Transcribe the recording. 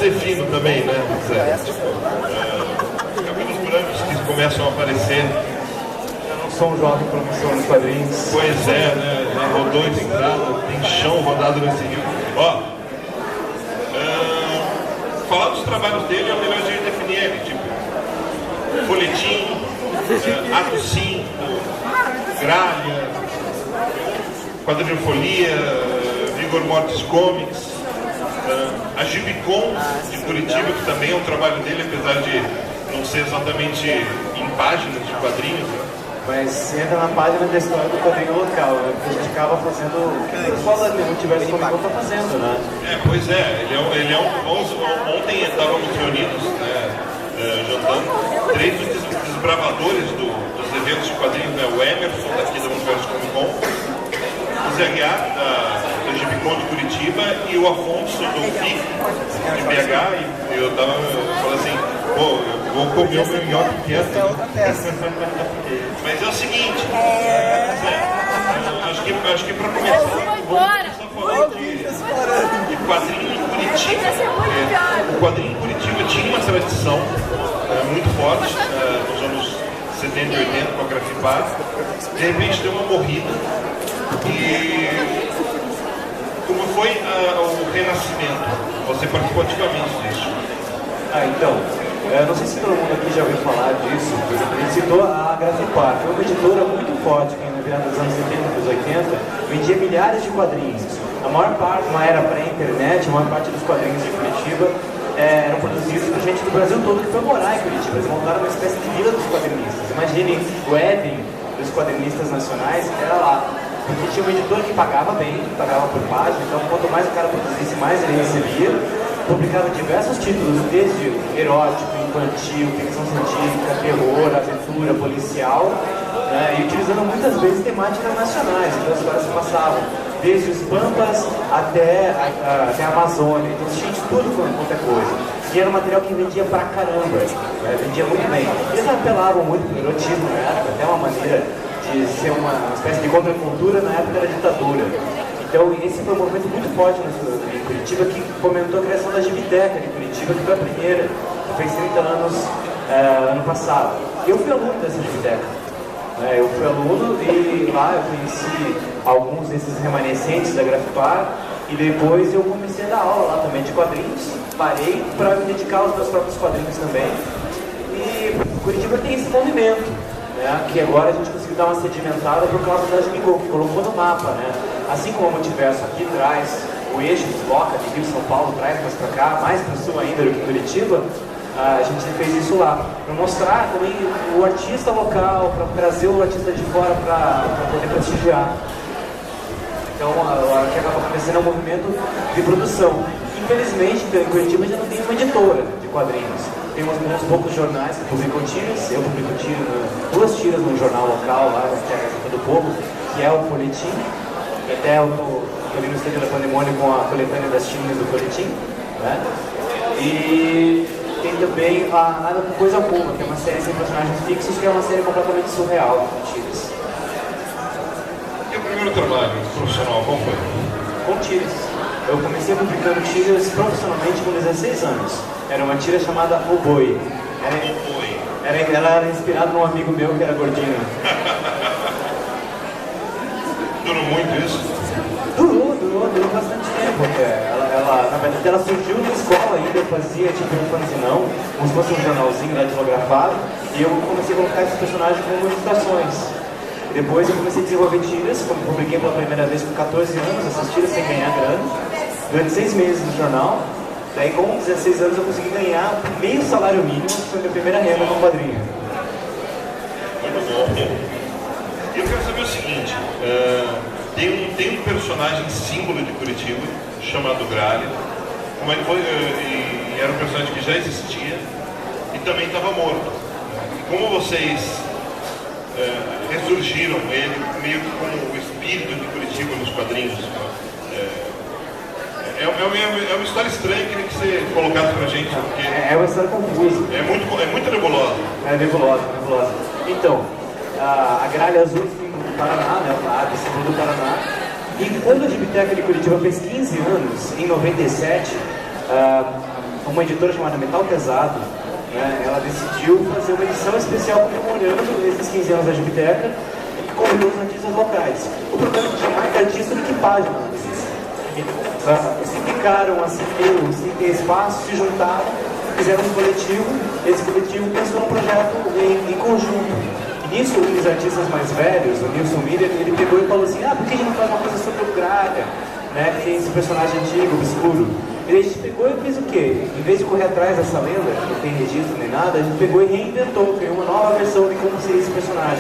ser fino também, né? Cabelos brancos que começam a aparecer. Eu não sou um jovem promissor nos quadrinhos. Pois é, né? Já rodou esse estrada, tem chão rodado nesse rio. Ó, falar dos trabalhos dele é o melhor jeito de definir ele, tipo, folhetim, ato 5, gralha, quadrinfolia, Vigor Mortis Comics, a Gibicon de Curitiba, que também é um trabalho dele, apesar de não ser exatamente em páginas de quadrinhos. Mas entra na página da história do quadrinho local, né? Porque a gente acaba fazendo o que o pessoal da Multiverso Comic Con tá fazendo, né? Pois é, ontem estávamos reunidos, né, jantando, 3 dos desbravadores dos eventos de quadrinhos, né? O Emerson, daqui da Multiverso Comic Con, o Zé Guiar, da Gibicon de Curitiba, e o Afonso do FIC, de BH, e eu falei assim, pô, eu vou comer o meu nhoque quieto. Mas é o seguinte, acho que para começar, vamos começar falando de quadrinho em Curitiba. O quadrinho em Curitiba tinha uma tradição muito forte nos anos 70 e 80 com a Grafipar. De repente deu uma morrida. E como foi o renascimento? Você participou ativamente disso? Então, eu não sei se todo mundo aqui já ouviu falar disso, por exemplo, ele citou a Grafipar, foi uma editora muito forte que na virada dos anos 70 e dos 80 vendia milhares de quadrinhos. A maior parte, uma era pré-internet, a maior parte dos quadrinhos de Curitiba eram produzidos por gente do Brasil todo que foi morar em Curitiba. Eles montaram uma espécie de vila dos quadrinistas. Imaginem, o Ebbing dos quadrinistas nacionais era lá. Porque tinha uma editora que pagava bem, pagava por página, então quanto mais o cara produzisse, mais ele recebia. Publicava diversos títulos, desde erótico, infantil, ficção científica, terror, aventura, policial, né, e utilizando muitas vezes temáticas nacionais. Então as histórias se passavam desde os Pampas até a Amazônia, então tinha de tudo quanto é coisa. E era um material que vendia pra caramba, né, vendia muito bem. Eles apelavam muito pro erotismo na época, até uma maneira de ser uma espécie de contracultura na época da ditadura. Então esse foi um movimento muito forte em Curitiba, que fomentou a criação da Gibiteca de Curitiba, que foi a primeira, que fez 30 anos ano passado. Eu fui aluno dessa Gibiteca. Eu fui aluno e lá eu conheci alguns desses remanescentes da Grafipar, e depois eu comecei a dar aula lá também de quadrinhos. Parei para me dedicar aos meus próprios quadrinhos também. E Curitiba tem esse movimento, né, que agora a gente conseguiu dar uma sedimentada por causa da Gibicon, que colocou no mapa, né? Assim como o Multiverso aqui traz o eixo desloca de Rio São Paulo, traz mais para cá, mais para o sul ainda do que Curitiba, a gente fez isso lá, para mostrar também o artista local, para trazer o artista de fora para poder prestigiar. Então, o que acaba acontecendo é um movimento de produção. Infelizmente, em Curitiba já não tem uma editora de quadrinhos. Tem uns poucos jornais que publicam tiras, eu publico duas tiras num jornal local lá, que é a Gazeta do Povo, que é o Folhetim. Até eu estou ali no Estúdio da Pandemônio com a coletânea das tirinhas do Folhetim, né? E tem também a Coisa Oculta, que é uma série sem personagens fixos, que é uma série completamente surreal de tiras. E o primeiro trabalho profissional, qual foi? Com tiras. Eu comecei publicando tiras profissionalmente com 16 anos. Era uma tira chamada O Boi. Ela era inspirada num amigo meu que era gordinho. Durou muito isso? Durou bastante tempo até. Na verdade, ela surgiu na escola ainda, eu fazia tipo um fanzinão, como se fosse um jornalzinho datilografado, e eu comecei a colocar esses personagens como ilustrações. Depois eu comecei a desenvolver tiras, como publiquei pela primeira vez com 14 anos, essas tiras sem ganhar grana, durante 6 meses no jornal. Daí com 16 anos eu consegui ganhar meio salário mínimo, que foi a minha primeira renda com quadrinho. Muito bom. E eu quero saber o seguinte, tem um personagem símbolo de Curitiba, chamado Gralha, como ele foi, e era um personagem que já existia, e também estava morto. E como vocês ressurgiram ele, meio que como o espírito de Curitiba nos quadrinhos? É uma história estranha, queria que você colocasse pra gente. Porque é uma história confusa. É muito nebulosa. É nebulosa. Então, a Gralha Azul fica no Paraná, né, lá do sul do Paraná. E quando a Gibiteca de Curitiba fez 15 anos, em 97, uma editora chamada Metal Pesado, né, ela decidiu fazer uma edição especial comemorando esses 15 anos da Jupiteca e convidou os artistas locais. O problema é que tinha mais artista do que páginas. Se ficaram assim, sem ter espaço, se juntaram, fizeram um coletivo. Esse coletivo pensou num projeto em conjunto. E nisso, um dos artistas mais velhos, o Nilson Miller, ele pegou e falou assim: por que a gente não faz uma coisa sobre o Graga, né, que tem esse personagem antigo, obscuro? E a gente pegou e fez o quê? Em vez de correr atrás dessa lenda, que não tem registro nem nada, a gente pegou e reinventou, criou uma nova versão de como seria esse personagem.